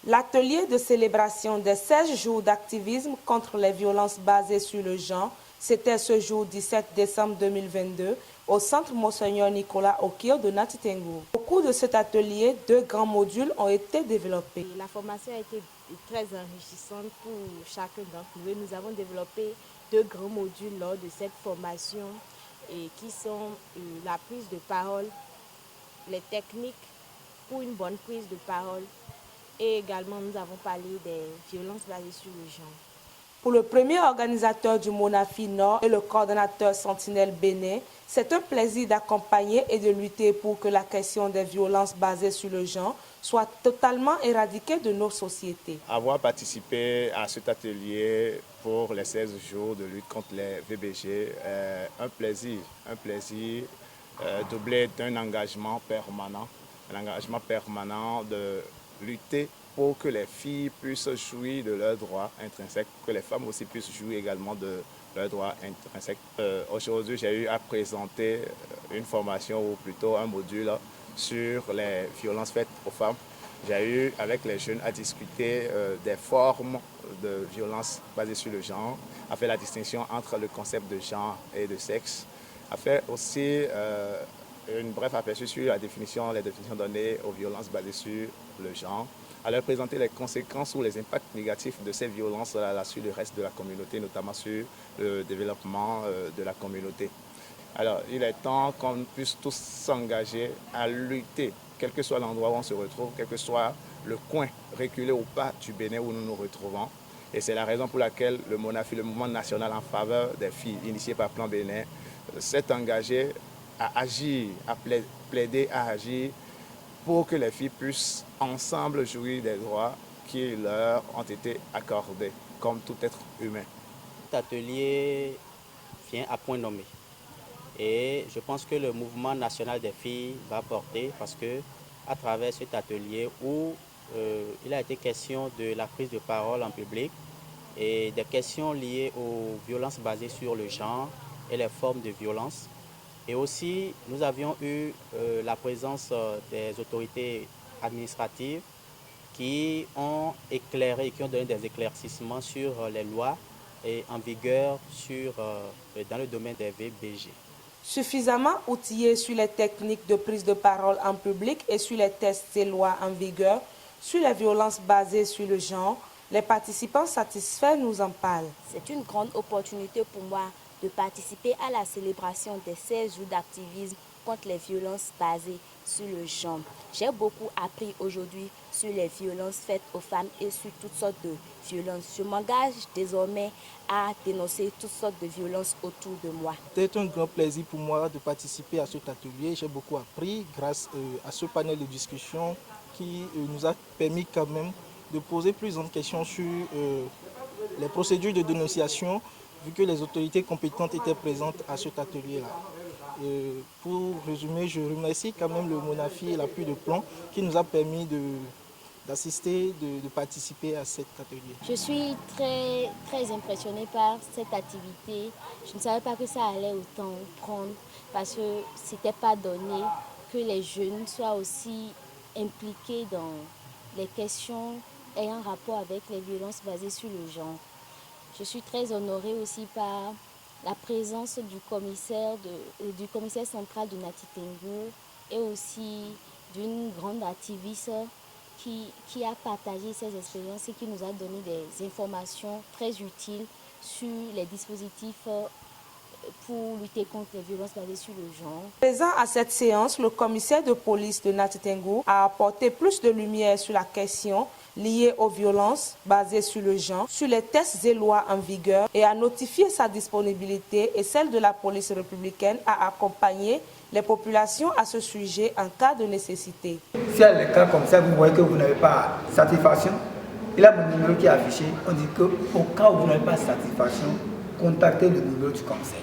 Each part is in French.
L'atelier de célébration des 16 jours d'activisme contre les violences basées sur le genre, c'était ce jour 17 décembre 2022 au centre Monseigneur Nicolas Okio de Nati Tengu. Au cours de cet atelier, 2 grands modules ont été développés. La formation a été très enrichissante pour chacun d'entre nous. Nous avons développé 2 grands modules lors de cette formation qui sont la prise de parole, les techniques pour une bonne prise de parole et également nous avons parlé des violences basées sur le genre. Pour le premier organisateur du Monafi Nord et le coordonnateur Sentinelle Bénin, c'est un plaisir d'accompagner et de lutter pour que la question des violences basées sur le genre soit totalement éradiquée de nos sociétés. Avoir participé à cet atelier pour les 16 jours de lutte contre les VBG, un plaisir doublé d'un engagement permanent de lutter pour que les filles puissent jouir de leurs droits intrinsèques, que les femmes aussi puissent jouir également de leurs droits intrinsèques. Aujourd'hui, j'ai eu à présenter une formation ou plutôt un module sur les violences faites aux femmes. J'ai eu avec les jeunes à discuter des formes de violences basées sur le genre, à faire la distinction entre le concept de genre et de sexe, à faire aussi une bref aperçu sur les définitions données aux violences basées sur le genre, à leur présenter les conséquences ou les impacts négatifs de ces violences sur le reste de la communauté, notamment sur le développement de la communauté. Alors, il est temps qu'on puisse tous s'engager à lutter, quel que soit l'endroit où on se retrouve, quel que soit le coin reculé ou pas du Bénin où nous nous retrouvons. Et c'est la raison pour laquelle le Monafi, le mouvement national en faveur des filles, initié par Plan Bénin, s'est engagé à agir, à plaider, à agir pour que les filles puissent ensemble jouir des droits qui leur ont été accordés, comme tout être humain. Cet atelier vient à point nommé. Et je pense que le mouvement national des filles va porter parce que à travers cet atelier où il a été question de la prise de parole en public et des questions liées aux violences basées sur le genre et les formes de violence. Et aussi, nous avions eu la présence des autorités administratives qui ont éclairé, qui ont donné des éclaircissements sur les lois en vigueur dans le domaine des VBG. Suffisamment outillés sur les techniques de prise de parole en public et sur les textes et lois en vigueur, sur les violences basées sur le genre, les participants satisfaits nous en parlent. C'est une grande opportunité pour moi de participer à la célébration des 16 jours d'activisme contre les violences basées sur le genre. J'ai beaucoup appris aujourd'hui sur les violences faites aux femmes et sur toutes sortes de violences. Je m'engage désormais à dénoncer toutes sortes de violences autour de moi. C'était un grand plaisir pour moi de participer à cet atelier. J'ai beaucoup appris grâce à ce panel de discussion qui nous a permis quand même de poser plusieurs questions sur les procédures de dénonciation, vu que les autorités compétentes étaient présentes à cet atelier-là. Pour résumer, je remercie quand même le Monafi et l'appui de Plan qui nous a permis d'assister, de participer à cet atelier. Je suis très impressionnée par cette activité. Je ne savais pas que ça allait autant prendre parce que ce n'était pas donné que les jeunes soient aussi impliqués dans les questions ayant rapport avec les violences basées sur le genre. Je suis très honorée aussi par la présence du commissaire central de Nati Tengu et aussi d'une grande activiste qui a partagé ses expériences et qui nous a donné des informations très utiles sur les dispositifs pour lutter contre les violences basées sur le genre. Présent à cette séance, le commissaire de police de Nati Tengu a apporté plus de lumière sur la question liée aux violences basées sur le genre, sur les textes et lois en vigueur et a notifié sa disponibilité et celle de la police républicaine à accompagner les populations à ce sujet en cas de nécessité. Si il y a des cas comme ça, vous voyez que vous n'avez pas satisfaction, il y a mon numéro qui est affiché. On dit qu'au cas où vous n'avez pas satisfaction, contactez le numéro du conseil.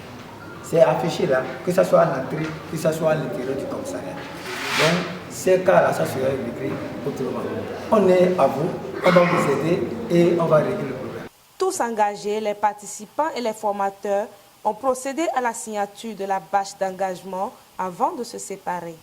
C'est affiché là, que ce soit à l'entrée, que ce soit à l'intérieur du commissariat. Donc, ces cas-là, ça sera réglé autrement. On est à vous, on va vous aider et on va régler le problème. Tous engagés, les participants et les formateurs ont procédé à la signature de la bâche d'engagement avant de se séparer.